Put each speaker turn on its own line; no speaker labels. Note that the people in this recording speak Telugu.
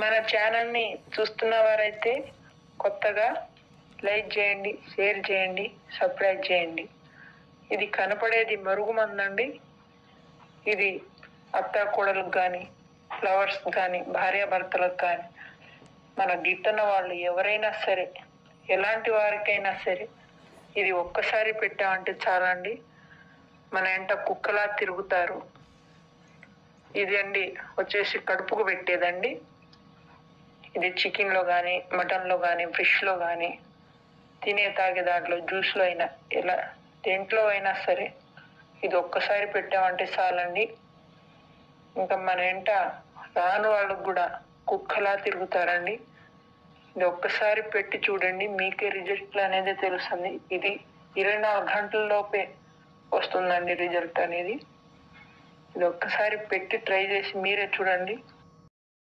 మన ఛానల్ని చూస్తున్న వారైతే కొత్తగా లైక్ చేయండి, షేర్ చేయండి, సబ్స్క్రైబ్ చేయండి. ఇది కనపడేది మరుగుమందండి. ఇది అత్త కోడలకు కానీ, ఫ్లవర్స్ కానీ, భార్యాభర్తలకు కానీ, మన గిట్టన వాళ్ళు ఎవరైనా సరే, ఎలాంటి వారికైనా సరే ఇది ఒక్కసారి పెట్టామంటే చాలండి, మన ఎంట కుక్కలా తిరుగుతారు. ఇది అండి వచ్చేసి కడుపుకు పెట్టేదండి. ఇది చికెన్లో కానీ, మటన్లో కానీ, ఫిష్లో కానీ, తినే తాగే దాంట్లో, జ్యూస్లో అయినా, ఇలా దేంట్లో అయినా సరే ఇది ఒక్కసారి పెట్టామంటే చాలండి, ఇంకా మన ఎంట రాను వాళ్ళకు కూడా కుక్కలా తిరుగుతారండి. ఇది ఒక్కసారి పెట్టి చూడండి, మీకే రిజల్ట్ అనేది తెలుస్తుంది. ఇది 24 గంటల లోపే వస్తుందండి రిజల్ట్ అనేది. ఇది ఒక్కసారి పెట్టి ట్రై చేసి మీరే చూడండి.